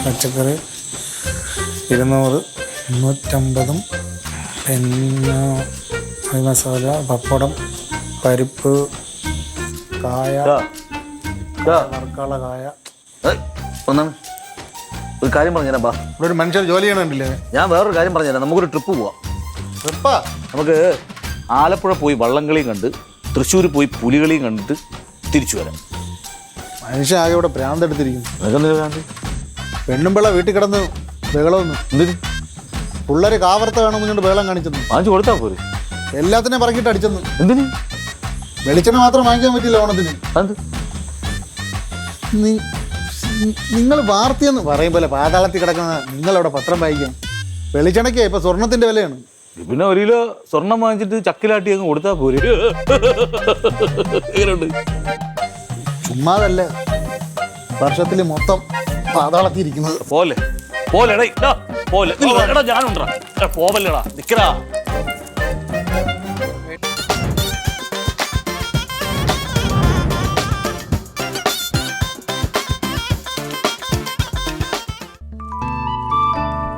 പച്ചക്കറി 200, 350, പിന്നെ മസാല, പപ്പടം, പരിപ്പ്, കായ, വറുക്കാനുള്ള കായ. ഒന്നാണ് ഒരു കാര്യം പറഞ്ഞുതരാം. ബാ, ഇവിടെ ഒരു മനുഷ്യർ ജോലി ചെയ്യണുണ്ടല്ലേ? ഞാൻ വേറൊരു കാര്യം പറഞ്ഞുതരാം. നമുക്കൊരു ട്രിപ്പ് പോവാം. ട്രിപ്പാ? നമുക്ക് ആലപ്പുഴ പോയി വള്ളംകളിയും കണ്ട് തൃശ്ശൂർ പോയി പുലികളിയും കണ്ടിട്ട് തിരിച്ചു വരാം. മനുഷ്യ ആകെ ഇവിടെ ഭ്രാന്തെടുത്തിരിക്കും. ഭ്രാന്ത്? പെണ്ണും പിള്ള വീട്ടിൽ കിടന്ന് ബഹളമൊന്നും. എന്തിന്? പിള്ളേര് കാവർത്ത വേണമെന്ന് കൊണ്ട് ബഹളം കാണിച്ചെന്നു. വാങ്ങിച്ചു കൊടുത്താ പോരെ? എല്ലാത്തിനെയും പറക്കിട്ട് അടിച്ചെന്നു. എന്തിന്? വെളിച്ചെണ്ണ മാത്രം വാങ്ങിക്കാൻ പറ്റില്ല ഓണത്തിന്. അത് നിങ്ങൾ വാർത്തയെന്ന് പറയും പോലെ പാതാളത്തിൽ കിടക്കുന്ന നിങ്ങളവിടെ പത്രം വായിക്കാൻ. വെളിച്ചെണ്ണയ്ക്ക് ഇപ്പൊ സ്വർണത്തിന്റെ വിലയാണ്. പിന്നെ 1 കിലോ സ്വർണം വാങ്ങിച്ചിട്ട് ചക്കിലാട്ടി അങ്ങ് കൊടുത്താ പോരെ? ചുമ്മാതല്ല, വർഷത്തിൽ മൊത്തം പാതാളത്തിൽ ഇരിക്കുന്നത്. പോലെ പോലെടാ പോലെ എടാ ഞാനുണ്ടാ പോവല്ലടാ നിക്കടാ.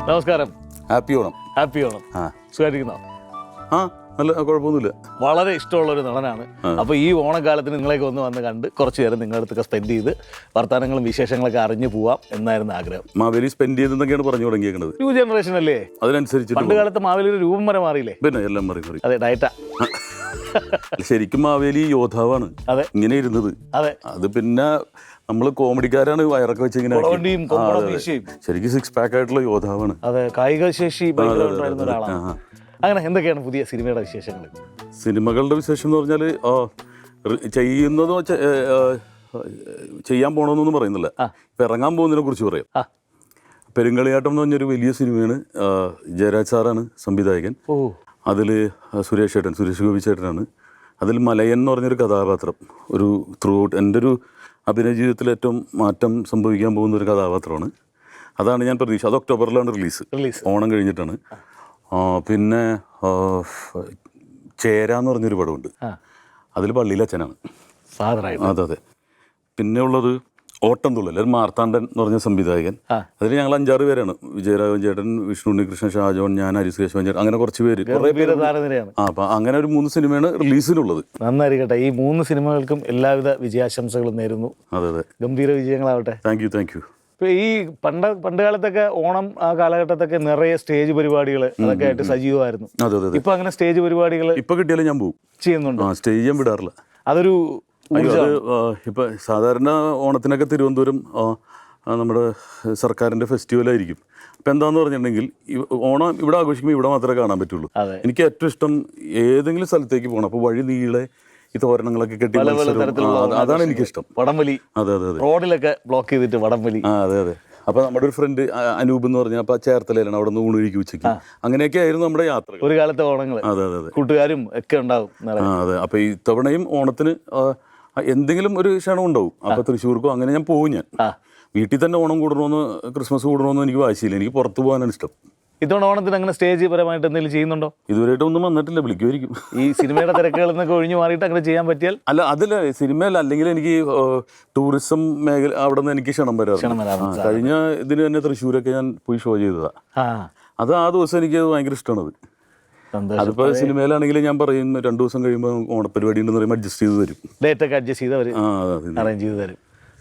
നമസ്കാരം. ഹാപ്പി ഓണം. ഹാപ്പി ഓണം. സുഖമായിരിക്കുന്നോ? ആ, നല്ല കുഴപ്പമൊന്നുമില്ല. വളരെ ഇഷ്ടമുള്ള ഒരു നടനാണ്. അപ്പോൾ ഈ ഓണക്കാലത്തിന് നിങ്ങളെയൊക്കെ വന്ന് കണ്ട് കുറച്ച് നേരം നിങ്ങളുടെ അടുത്തൊക്കെ സ്പെൻഡ് ചെയ്ത് വർത്തമാനങ്ങളും വിശേഷങ്ങളൊക്കെ അറിഞ്ഞു പോവാം എന്നായിരുന്നു ആഗ്രഹം. മാവേലി സ്പെൻഡ് ചെയ്തെന്നൊക്കെയാണ് പറഞ്ഞു തുടങ്ങിയേക്കുന്നത്. ന്യൂ ജനറേഷൻ അല്ലേ? അതിനനുസരിച്ച് പണ്ട് കാലത്ത് മാവേലി ഒരു രൂപം വരെ മാറിയില്ലേ? പിന്നെ എല്ലാം മാറി. അതെ, ഡയറ്റാ. ശരിക്കും മാവേലി യോദ്ധാവാണ്. അതെ, ഇങ്ങനെ ഇരുന്നത്. അതെ, അത് പിന്നെ നമ്മള് കോമഡിക്കാരാണ് വയറൊക്കെ വെച്ച് ഇങ്ങനെ. ശരിക്കും 6 പാക്ക് ആയിട്ടുള്ള യോദ്ധാവാണ്. അതെ, കായിക ശേഷി ഭയങ്കരമായിട്ടുണ്ടായിരുന്ന ഒരാളാണ്. അങ്ങനെ എന്തൊക്കെയാണ് പുതിയ സിനിമയുടെ വിശേഷങ്ങൾ? സിനിമകളുടെ വിശേഷം എന്ന് പറഞ്ഞാൽ ചെയ്യുന്നതോ ചെയ്യാൻ പോകണമെന്നൊന്നും പറയുന്നില്ല. ഇപ്പം ഇറങ്ങാൻ പോകുന്നതിനെ കുറിച്ച് പറയാം. പെരുങ്കളിയാട്ടം എന്ന് പറഞ്ഞൊരു വലിയ സിനിമയാണ്. ജയരാജ് സാറാണ് സംവിധായകൻ. അതിൽ സുരേഷ് ഗോപി ചേട്ടനാണ്. അതിൽ മലയൻ എന്ന് പറഞ്ഞൊരു കഥാപാത്രം ഒരു ത്രൂ ഔട്ട് എൻ്റെ ഒരു അഭിനയ ജീവിതത്തിൽ ഏറ്റവും മാറ്റം സംഭവിക്കാൻ പോകുന്ന ഒരു കഥാപാത്രമാണ്. അതാണ് ഞാൻ പ്രതീക്ഷ. അത് ഒക്ടോബറിലാണ് റിലീസ്. ഓണം കഴിഞ്ഞിട്ടാണ്. പിന്നെ ചേര എന്ന് പറഞ്ഞൊരു പടമുണ്ട്. അതിൽ പള്ളിയിലെ അച്ഛനാണ്. അതെ. പിന്നെ ഉള്ളത് ഓട്ടംതുള്ളൽ, ഒരു മാർത്താണ്ഡൻ എന്ന് പറഞ്ഞ സംവിധായകൻ. അതിൽ ഞങ്ങൾ 5-6 പേരാണ്. വിജയരാഘവൻ ചേട്ടൻ, വിഷ്ണു ഉണ്ണികൃഷ്ണൻ, ഷാജോൺ, ഞാൻ, ഹരിസ് കേശവൻ ചേട്ടൻ, അങ്ങനെ കുറച്ച് പേര്. അപ്പം അങ്ങനെ ഒരു 3 സിനിമയാണ് റിലീസിനുള്ളത്. നന്നായിരിക്കട്ടെ. ഈ 3 സിനിമകൾക്കും എല്ലാവിധ വിജയാശംസകളും നേരുന്നു. അതെ, ഗംഭീര വിജയങ്ങളാവട്ടെ. Thank you. ഇപ്പോൾ ഈ പണ്ട് കാലത്തൊക്കെ ഓണം ആ കാലഘട്ടത്തൊക്കെ നിറയെ സ്റ്റേജ് പരിപാടികൾ അതൊക്കെ ആയിട്ട് സജീവമായിരുന്നു. അതെ. ഇപ്പൊ അങ്ങനെ സ്റ്റേജ് പരിപാടികൾ ഇപ്പൊ കിട്ടിയാലും ഞാൻ പോകും. ചെയ്യുന്നുണ്ട്. സ്റ്റേജ് ഞാൻ വിടാറില്ല. അതൊരു ഇപ്പം സാധാരണ ഓണത്തിനൊക്കെ തിരുവനന്തപുരം നമ്മുടെ സർക്കാരിൻ്റെ ഫെസ്റ്റിവലായിരിക്കും. അപ്പം എന്താണെന്ന് പറഞ്ഞിട്ടുണ്ടെങ്കിൽ ഓണം ഇവിടെ ആഘോഷിക്കുമ്പോൾ ഇവിടെ മാത്രമേ കാണാൻ പറ്റുള്ളൂ. എനിക്ക് ഏറ്റവും ഇഷ്ടം ഏതെങ്കിലും സ്ഥലത്തേക്ക് പോകണം. അപ്പോൾ വഴി നീളെ ഈ തോരണങ്ങളൊക്കെ കെട്ടി അതാണ് എനിക്കിഷ്ടം. വടംവലി. അതെ. റോഡിലൊക്കെ ബ്ലോക്ക് ചെയ്തിട്ട് വടംവലി. അതെ. അപ്പോൾ നമ്മുടെ ഒരു ഫ്രണ്ട് അനൂപ് എന്ന് പറഞ്ഞാൽ അപ്പോൾ ചേർത്തലയിലാണ്. അവിടെ നിന്ന് ഊണൊഴുക്കി ഉച്ചയ്ക്ക്. അങ്ങനെയൊക്കെ ആയിരുന്നു നമ്മുടെ യാത്ര ഒരു കാലത്തെ ഓണങ്ങൾ. അതെ. കൂട്ടുകാരും ഒക്കെ ഉണ്ടാവും. അതെ. അപ്പോൾ ഇത്തവണയും ഓണത്തിന് എന്തെങ്കിലും ഒരു ക്ഷണം ഉണ്ടാവും. അപ്പോൾ തൃശ്ശൂർക്കോ അങ്ങനെ ഞാൻ പോകും. ഞാൻ വീട്ടിൽ തന്നെ ഓണം കൂടണമെന്ന് ക്രിസ്മസ് കൂടണമെന്ന് എനിക്ക് വാശിയില്ല. എനിക്ക് പുറത്ത് പോകാനാണ് ഇഷ്ടം. ഇത്തവണ ഓണത്തിന് അങ്ങനെ സ്റ്റേജ് പരമായിട്ട് എന്തെങ്കിലും ചെയ്യുന്നുണ്ടോ? ഇതുവരെയായിട്ട് ഒന്നും വന്നിട്ടില്ല. വിളിക്കുമായിരിക്കും. ഈ സിനിമയുടെ തിരക്കുകളിൽ നിന്നൊക്കെ ഒഴിഞ്ഞു മാറിയിട്ട് അങ്ങനെ ചെയ്യാൻ പറ്റിയാൽ. അല്ല, അതിൽ സിനിമയല്ല, അല്ലെങ്കിൽ എനിക്ക് ടൂറിസം മേഖല അവിടെ നിന്ന് എനിക്ക് ക്ഷണം വരാറുണ്ട്. കഴിഞ്ഞ ഇതിന് തന്നെ തൃശ്ശൂരൊക്കെ ഞാൻ പോയി ഷോ ചെയ്തതാണ്. അത് ആ ദിവസം എനിക്ക് ഭയങ്കര ഇഷ്ടമാണത്. അതിപ്പോൾ സിനിമയിലാണെങ്കിൽ ഞാൻ പറയും 2 ദിവസം കഴിയുമ്പോൾ ഓണപ്പരിപാടി ഉണ്ടെന്ന് പറയുമ്പോൾ അഡ്ജസ്റ്റ് ചെയ്ത് തരും. ഡേറ്റ് ഒക്കെ അഡ്ജസ്റ്റ് ചെയ്ത് അവർ അറേഞ്ച് ചെയ്ത് തരും.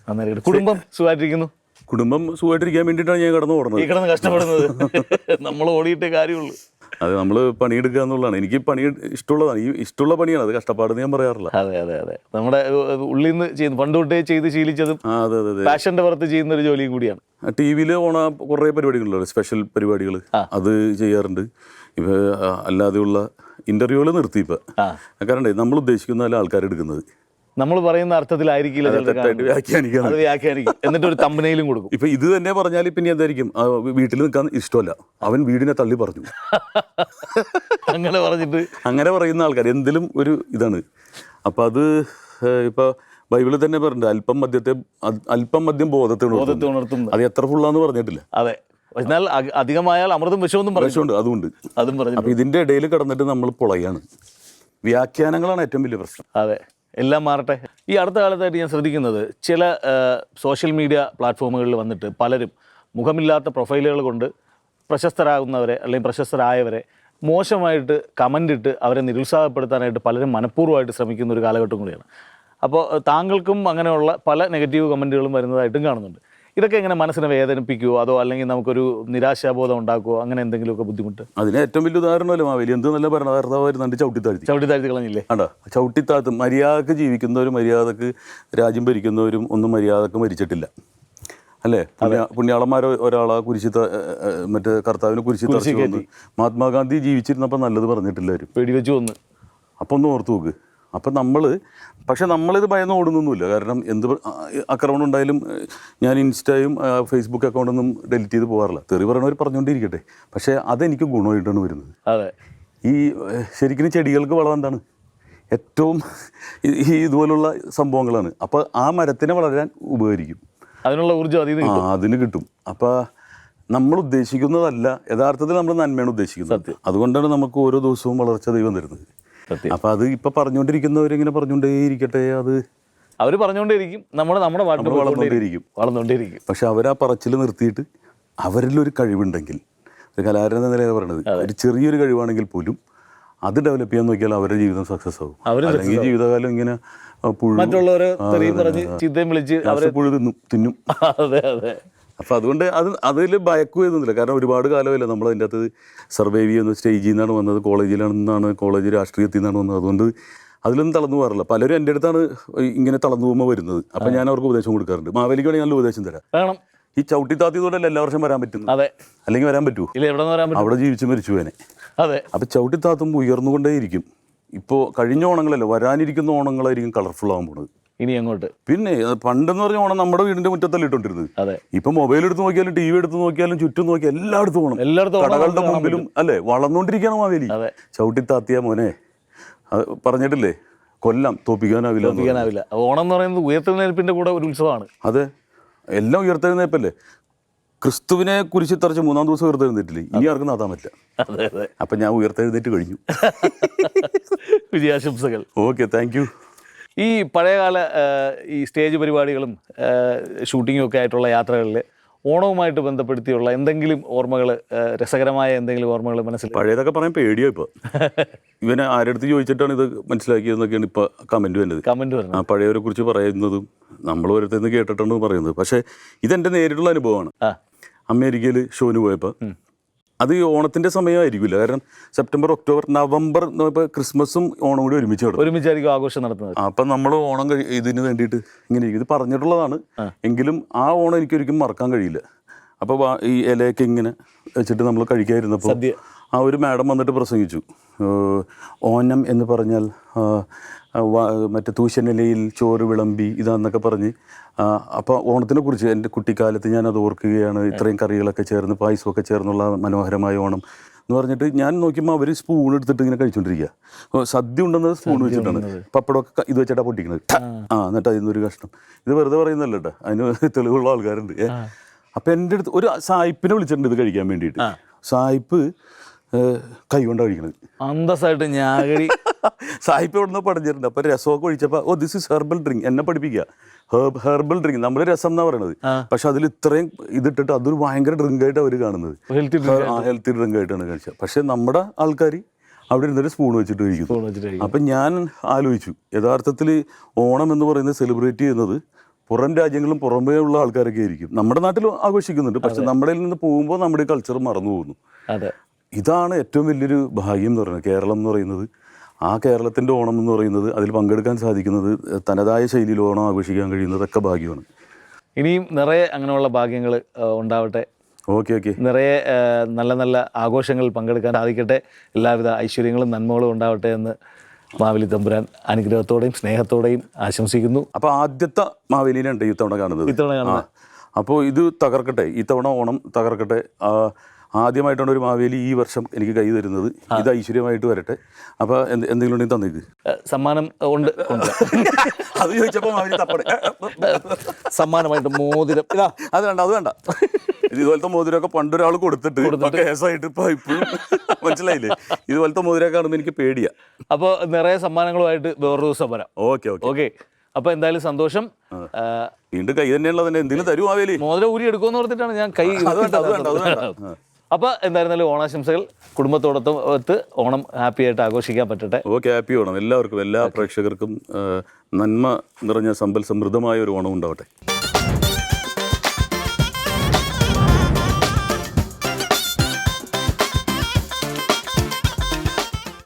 നന്നായിരിക്കും. കുടുംബം സുഖമായിട്ടിരിക്കുന്നു? കുടുംബം സുഖമായിട്ടിരിക്കാൻ വേണ്ടിയിട്ടാണ് ഞാൻ കിടന്ന് കഷ്ടപ്പെടുന്നത്. നമ്മൾ ഓടിയിട്ടേ കാര്യമുള്ളൂ. അത് നമ്മൾ പണിയെടുക്കുക എന്നുള്ളതാണ്. എനിക്ക് പണി ഇഷ്ടമുള്ളതാണ്. ഈ ഇഷ്ടമുള്ള പണിയാണ്. അത് കഷ്ടപ്പാടെന്ന് ഞാൻ പറയാറില്ല. അതെ. നമ്മുടെ ഉള്ളിൽ നിന്ന് ചെയ്യുന്നു, പണ്ട് തൊട്ടേ ചെയ്ത് ശീലിച്ചതും പാഷന്റെ പുറത്ത് ചെയ്യുന്ന ഒരു ജോലിയും കൂടിയാണ്. TV-ൽ കുറേ പരിപാടികളുണ്ട്, സ്പെഷ്യൽ പരിപാടികൾ. അത് ചെയ്യാറുണ്ട്. ഇപ്പം അല്ലാതെയുള്ള ഇൻ്റർവ്യൂകൾ നിർത്തി. ഇപ്പം കാരണം നമ്മൾ ഉദ്ദേശിക്കുന്ന ആൾക്കാർ എടുക്കുന്നത് നമ്മൾ പറയുന്ന അർത്ഥത്തിലായിരിക്കില്ല, വ്യാഖ്യാനിക്കും. എന്നിട്ട് ഒരു തമ്പനയിലും കൊടുക്കും. ഇപ്പൊ ഇത് തന്നെ പറഞ്ഞാൽ പിന്നെ എന്തായിരിക്കും, വീട്ടിൽ നിൽക്കാൻ ഇഷ്ടമല്ല, അവൻ വീടിനെ തള്ളി പറഞ്ഞു. അങ്ങനെ പറയുന്ന ആൾക്കാർ എന്തിലും ഒരു ഇതാണ്. അപ്പൊ അത് ഇപ്പൊ ബൈബിളിൽ തന്നെ പറഞ്ഞിട്ടുണ്ട്, അല്പം മദ്യം ബോധത്തെ ഉണർത്തും. അത് എത്ര ഫുള്ളാന്ന് പറഞ്ഞിട്ടില്ല. അതെ. എന്നാൽ അധികമായാൽ അമൃതും വിഷമൊന്നും പറഞ്ഞിട്ടുണ്ട്. അതും പറഞ്ഞു. അപ്പൊ ഇതിന്റെ ഇടയിൽ കിടന്നിട്ട് നമ്മൾ പൊളയാണ്. വ്യാഖ്യാനങ്ങളാണ് ഏറ്റവും വലിയ പ്രശ്നം. അതെ, എല്ലാം മാറട്ടെ. ഈ അടുത്ത കാലത്തായിട്ട് ഞാൻ ശ്രദ്ധിക്കുന്നത് ചില സോഷ്യൽ മീഡിയ പ്ലാറ്റ്ഫോമുകളിൽ വന്നിട്ട് പലരും മുഖമില്ലാത്ത പ്രൊഫൈലുകൾ കൊണ്ട് പ്രശസ്തരാകുന്നവരെ അല്ലെങ്കിൽ പ്രശസ്തരായവരെ മോശമായിട്ട് കമൻ്റ് ഇട്ട് അവരെ നിരുത്സാഹപ്പെടുത്താനായിട്ട് പലരും മനഃപൂർവ്വമായിട്ട് ശ്രമിക്കുന്ന ഒരു കാലഘട്ടം കൂടിയാണ്. അപ്പോൾ താങ്കൾക്കും അങ്ങനെയുള്ള പല നെഗറ്റീവ് കമൻറ്റുകളും വരുന്നതായിട്ടും കാണുന്നുണ്ട്. ഇതൊക്കെ എങ്ങനെ മനസ്സിനെ വേദനിപ്പിക്കുമോ, അതോ അല്ലെങ്കിൽ നമുക്കൊരു നിരാശാബോധം ഉണ്ടാക്കുമോ, അങ്ങനെ എന്തെങ്കിലുമൊക്കെ ബുദ്ധിമുട്ട്? അതിന് ഏറ്റവും വലിയ ഉദാഹരണമല്ലേ മാവേലി, എന്ത് നല്ല ഭരണകർത്താവായിരുന്നുണ്ട് ചവിട്ടിത്താഴ്ത്തി കളഞ്ഞില്ലേ? ആണ്ടാ, ചവിട്ടിത്താഴ്ത്തും. മര്യാദക്ക് ജീവിക്കുന്നവരും മര്യാദക്ക് രാജ്യം ഭരിക്കുന്നവരും ഒന്നും മര്യാദക്ക് മരിച്ചിട്ടില്ല അല്ലേ? പുണ്യാളന്മാരെ ഒരാളാ മറ്റേ കർത്താവിനെ കുരിശിത്ത് മഹാത്മാഗാന്ധി ജീവിച്ചിരുന്നപ്പോൾ നല്ലത് പറഞ്ഞിട്ടില്ലാരും, വെടിവെച്ച് കൊന്ന്. അപ്പം ഒന്ന് ഓർത്ത് നോക്ക്. അപ്പം പക്ഷെ നമ്മളിത് ഭയന്ന് ഓടുന്നൊന്നുമില്ല. കാരണം എന്ത് ആക്രമണം ഉണ്ടായാലും ഞാൻ ഇൻസ്റ്റയും ഫേസ്ബുക്ക് അക്കൗണ്ടൊന്നും ഡിലീറ്റ് ചെയ്ത് പോകാറില്ല. തെറി പറയണവർ പറഞ്ഞുകൊണ്ടിരിക്കട്ടെ, പക്ഷേ അതെനിക്ക് ഗുണമായിട്ടാണ് വരുന്നത്. അതെ, ഈ ശരിക്കും ചെടികൾക്ക് വളം എന്താണ്? ഏറ്റവും ഇതുപോലുള്ള സംഭവങ്ങളാണ്. അപ്പോൾ ആ മരത്തിനെ വളരാൻ ഉപകരിക്കും, അതിനുള്ള ഊർജ്ജം അതിന് കിട്ടും. അപ്പോൾ നമ്മൾ ഉദ്ദേശിക്കുന്നതല്ല, യഥാർത്ഥത്തിൽ നമ്മൾ നന്മയാണ് ഉദ്ദേശിക്കുന്നത്. അതുകൊണ്ടാണ് നമുക്ക് ഓരോ ദിവസവും വളർച്ച ദൈവം തരുന്നത്. അപ്പോൾ അത് ഇപ്പം പറഞ്ഞുകൊണ്ടിരിക്കുന്നവരിങ്ങനെ പറഞ്ഞുകൊണ്ടേയിരിക്കട്ടെ, അത് അവർ പറഞ്ഞുകൊണ്ടേയിരിക്കും, നമ്മുടെ വളർന്നുകൊണ്ടേയിരിക്കും. പക്ഷെ അവരാ പറച്ചിൽ നിർത്തിയിട്ട് അവരിലൊരു കഴിവുണ്ടെങ്കിൽ, ഒരു കലാകാരൻ എന്ന നിലയിൽ പറയണത്, ഒരു ചെറിയൊരു കഴിവാണെങ്കിൽ പോലും അത് ഡെവലപ്പ് ചെയ്യാൻ നോക്കിയാൽ അവരുടെ ജീവിതം സക്സസ് ആവും. അല്ലെങ്കിൽ ജീവിതകാലം ഇങ്ങനെ മറ്റുള്ളവരെ പുഴു തിന്നും. അപ്പം അതുകൊണ്ട് അതിൽ ഭയക്കുകയൊന്നുമില്ല. കാരണം ഒരുപാട് കാലമല്ല നമ്മൾ അതിൻ്റെ അകത്ത് സർവൈവ് ചെയ്യുന്ന. സ്റ്റേജിൽ നിന്നാണ് വന്നത്, കോളേജ് രാഷ്ട്രീയത്തിൽ നിന്നാണ് വന്നത്. അതുകൊണ്ട് അതിലൊന്നും തളർന്നു പോകാറില്ല. പലരും എൻ്റെ അടുത്താണ് ഇങ്ങനെ തളർന്നു പോകുമ്പോൾ വരുന്നത്. അപ്പം ഞാൻ അവർക്ക് ഉപദേശം കൊടുക്കാറുണ്ട്. മാവേലിക്ക് വേണമെങ്കിൽ നല്ല ഉപദേശം തരാം. ഈ ചവിട്ടിത്താത്തിയതോടല്ല എല്ലാ വർഷം വരാൻ പറ്റുന്നത്, അല്ലെങ്കിൽ വരാൻ പറ്റുമോ? അവിടെ ജീവിച്ച് മരിച്ചു പോനെ. അപ്പം ചവിട്ടിത്താത്തുമ്പോൾ ഉയർന്നുകൊണ്ടേയിരിക്കും. ഇപ്പോൾ കഴിഞ്ഞ ഓണങ്ങളല്ല, വരാനിരിക്കുന്ന ഓണങ്ങളായിരിക്കും കളർഫുൾ ആകാൻ പോണത് ഇനി അങ്ങോട്ട്. പിന്നെ പണ്ടെന്ന് പറഞ്ഞ ഓണം നമ്മുടെ വീടിന്റെ മുറ്റത്തല്ല ഇട്ടോണ്ടിരുന്നത്. ഇപ്പൊ മൊബൈൽ എടുത്ത് നോക്കിയാലും ടി വി എടുത്ത് നോക്കിയാലും ചുറ്റും നോക്കി എല്ലായിടത്തും ഓണം, കടകളുടെ മുമ്പിലും അല്ലേ? വളർന്നുകൊണ്ടിരിക്കുകയാണ് മാവേലി. ചവിട്ടിത്താത്തിയ മോനെ പറഞ്ഞിട്ടില്ലേ, കൊല്ലം തോപ്പിക്കാനാവില്ല. ഓണം എന്ന് പറയുന്നത് ഉയർത്തെഴുന്നേൽപ്പിന്റെ കൂടെ ഒരു ഉത്സവമാണ്. അതെ, എല്ലാം ഉയർത്തെഴുന്നേൽപ്പല്ലേ. ക്രിസ്തുവിനെ കുരിശിൽ തറച്ച് 3-ാം ദിവസം ഉയർത്തെഴുന്നേറ്റില്ലേ, ഇനി ആർക്കും നാത്താൻ പറ്റില്ല. അപ്പൊ ഞാൻ ഉയർത്തെഴുന്നേറ്റ് കഴിഞ്ഞു. വിജയാശംസകൾ. Okay, thank you. ഈ പഴയകാല ഈ സ്റ്റേജ് പരിപാടികളും ഷൂട്ടിങ്ങും ഒക്കെ ആയിട്ടുള്ള യാത്രകളിൽ ഓണവുമായിട്ട് ബന്ധപ്പെടുത്തിയുള്ള എന്തെങ്കിലും ഓർമ്മകൾ, രസകരമായ എന്തെങ്കിലും ഓർമ്മകൾ മനസ്സിൽ? പഴയതൊക്കെ പറയാൻ പേടിയോ ഇപ്പോൾ. ഇവനെ ആരെടുത്ത് ചോദിച്ചിട്ടാണ് ഇത് മനസ്സിലാക്കിയതെന്നൊക്കെയാണ് ഇപ്പോൾ കമൻറ്റ് വരുന്നത്. ആ പഴയവരെ കുറിച്ച് പറയുന്നതും നമ്മൾ ഓരോരുത്തരുന്ന് കേട്ടിട്ടാണ് പറയുന്നത്. പക്ഷേ ഇതെൻ്റെ നേരിട്ടുള്ള അനുഭവമാണ്. അമേരിക്കയിൽ ഷോന് പോയപ്പോൾ അത് ഈ ഓണത്തിൻ്റെ സമയമായിരിക്കില്ല. കാരണം സെപ്റ്റംബർ, ഒക്ടോബർ, നവംബർ ഇപ്പോൾ ക്രിസ്മസും ഓണം കൂടി ഒരുമിച്ചായിരിക്കും ആഘോഷം നടത്തുന്നത്. അപ്പം നമ്മൾ ഓണം ഇതിന് വേണ്ടിയിട്ട് ഇങ്ങനെ ഇത് പറഞ്ഞിട്ടുള്ളതാണ്. എങ്കിലും ആ ഓണം എനിക്കൊരിക്കലും മറക്കാൻ കഴിയില്ല. അപ്പോൾ ഈ ഇലയൊക്കെ ഇങ്ങനെ വെച്ചിട്ട് നമ്മൾ കഴിക്കാതിരുന്നപ്പോൾ ആ ഒരു മാഡം വന്നിട്ട് പ്രസംഗിച്ചു. ഓണം എന്ന് പറഞ്ഞാൽ മറ്റേ തൂശനിലയിൽ ചോറ് വിളമ്പി ഇതാന്നൊക്കെ പറഞ്ഞ്. അപ്പോൾ ഓണത്തിനെ കുറിച്ച് എൻ്റെ കുട്ടിക്കാലത്ത് ഞാനത് ഓർക്കുകയാണ്. ഇത്രയും കറികളൊക്കെ ചേർന്ന് പായസമൊക്കെ ചേർന്നുള്ള മനോഹരമായ ഓണം എന്ന് പറഞ്ഞിട്ട് ഞാൻ നോക്കിയപ്പോൾ അവർ സ്പൂൺ എടുത്തിട്ട് ഇങ്ങനെ കഴിച്ചുകൊണ്ടിരിക്കുക. സദ്യ ഉണ്ടെന്നത് സ്പൂൺ വെച്ചിട്ടാണ്. പപ്പടമൊക്കെ ഇത് വെച്ചിട്ടാണ് പൊട്ടിക്കുന്നത്. എന്നിട്ട് അതിൽ നിന്നൊരു കഷ്ണം. ഇത് വെറുതെ പറയുന്നല്ല കേട്ടോ, അതിന് തെളിവുള്ള ആൾക്കാരുണ്ട്. അപ്പം എൻ്റെ അടുത്ത് ഒരു സായിപ്പിനെ വിളിച്ചിട്ടുണ്ട് ഇത് കഴിക്കാൻ വേണ്ടിയിട്ട്. സായിപ്പ് കൈ കൊണ്ടാണ് കഴിക്കണത്. അന്തസ്സായിട്ട് ഞാകടി സായിപ്പ് ഇവിടെ നിന്ന് പഠിച്ചിട്ടുണ്ട്. അപ്പോൾ രസമൊക്കെ ഒഴിച്ചപ്പോൾ ദിസ് ഇസ് ഹെർബൽ ഡ്രിങ്ക്, എന്നെ പഠിപ്പിക്കുക. ഹെർബൽ ഡ്രിങ്ക്, നമ്മൾ രസം എന്നാണ് പറയണത്. പക്ഷെ അതിൽ ഇത്രയും ഇതിട്ടിട്ട് അതൊരു ഭയങ്കര ഡ്രിങ്കായിട്ട് അവർ കാണുന്നത്, ഹെൽത്തി ഡ്രിങ്ക് ആയിട്ടാണ് കഴിച്ചത്. പക്ഷെ നമ്മുടെ ആൾക്കാർ അവിടെ ഇരുന്നൊരു സ്പൂൺ വെച്ചിട്ട് കഴിക്കുന്നു. അപ്പം ഞാൻ ആലോചിച്ചു, യഥാർത്ഥത്തിൽ ഓണം എന്ന് പറയുന്നത് സെലിബ്രേറ്റ് ചെയ്യുന്നത് പുറം രാജ്യങ്ങളും പുറമേ ഉള്ള ആൾക്കാരൊക്കെ ആയിരിക്കും. നമ്മുടെ നാട്ടിൽ ആഘോഷിക്കുന്നുണ്ട്, പക്ഷെ നമ്മുടെ നിന്ന് പോകുമ്പോൾ നമ്മുടെ കൾച്ചർ മറന്നു പോകുന്നു. ഇതാണ് ഏറ്റവും വലിയൊരു ഭാഗ്യം എന്ന് പറയുന്നത്. കേരളം എന്ന് പറയുന്നത്, ആ കേരളത്തിൻ്റെ ഓണം എന്ന് പറയുന്നത്, അതിൽ പങ്കെടുക്കാൻ സാധിക്കുന്നത്, തനതായ ശൈലിയിൽ ഓണം ആഘോഷിക്കാൻ കഴിയുന്നതൊക്കെ ഭാഗ്യമാണ്. ഇനിയും നിറയെ അങ്ങനെയുള്ള ഭാഗ്യങ്ങൾ ഉണ്ടാവട്ടെ. ഓക്കെ. നിറയെ നല്ല നല്ല ആഘോഷങ്ങളിൽ പങ്കെടുക്കാൻ സാധിക്കട്ടെ. എല്ലാവിധ ഐശ്വര്യങ്ങളും നന്മകളും ഉണ്ടാവട്ടെ എന്ന് മാവേലി തമ്പുരാൻ അനുഗ്രഹത്തോടെയും സ്നേഹത്തോടെയും ആശംസിക്കുന്നു. അപ്പോൾ ആദ്യത്തെ മാവേലിനെ ഇത്തവണ കാണുന്നത്. അപ്പോൾ ഇത് തകർക്കട്ടെ, ഇത്തവണ ഓണം തകർക്കട്ടെ. ആദ്യമായിട്ടാണ് ഒരു മാവേലി ഈ വർഷം എനിക്ക് കൈ തരുന്നത്. ഇത് ഐശ്വര്യമായിട്ട് വരട്ടെ. അപ്പോൾ എന്തെങ്കിലും ഉണ്ടെങ്കിൽ തന്നേക്ക്. സമ്മാനം ഉണ്ട്. അത് ചോദിച്ചപ്പോൾ മാവേലി തപ്പടെ സമ്മാനമായിട്ട് മോതിരം. അത് വേണ്ട. ഇതുപോലത്തെ മോതിരമൊക്കെ പണ്ടൊരാൾ കൊടുത്തിട്ട് കേസായിട്ട് ഇപ്പോൾ ഇപ്പോഴും മനസ്സിലായില്ലേ? ഇതുപോലത്തെ മോതിരമൊക്കെ കാണുമ്പോൾ എനിക്ക് പേടിയാ. അപ്പോൾ നിറയെ സമ്മാനങ്ങളുമായിട്ട് വേറൊരു ദിവസം വരാം. ഓക്കെ. അപ്പോൾ എന്തായാലും സന്തോഷം. വീണ്ടും കൈ തന്നെയുള്ള തന്നെ എന്തെങ്കിലും തരും ആവേലി. മോതിരം ഊരി എടുക്കുമെന്ന് ഓർത്തിട്ടാണ് ഞാൻ കൈ. അപ്പോൾ എന്തായിരുന്നാലും ഓണാശംസകൾ. കുടുംബത്തോടൊത്ത് ഓണം ഹാപ്പി ആയിട്ട് ആഘോഷിക്കാൻ പറ്റട്ടെ. ഓക്കെ, ഹാപ്പി ഓണം എല്ലാവർക്കും, എല്ലാ പ്രേക്ഷകർക്കും നന്മ നിറഞ്ഞ സമ്പൽ സമൃദ്ധമായ ഒരു ഓണം ഉണ്ടാവട്ടെ.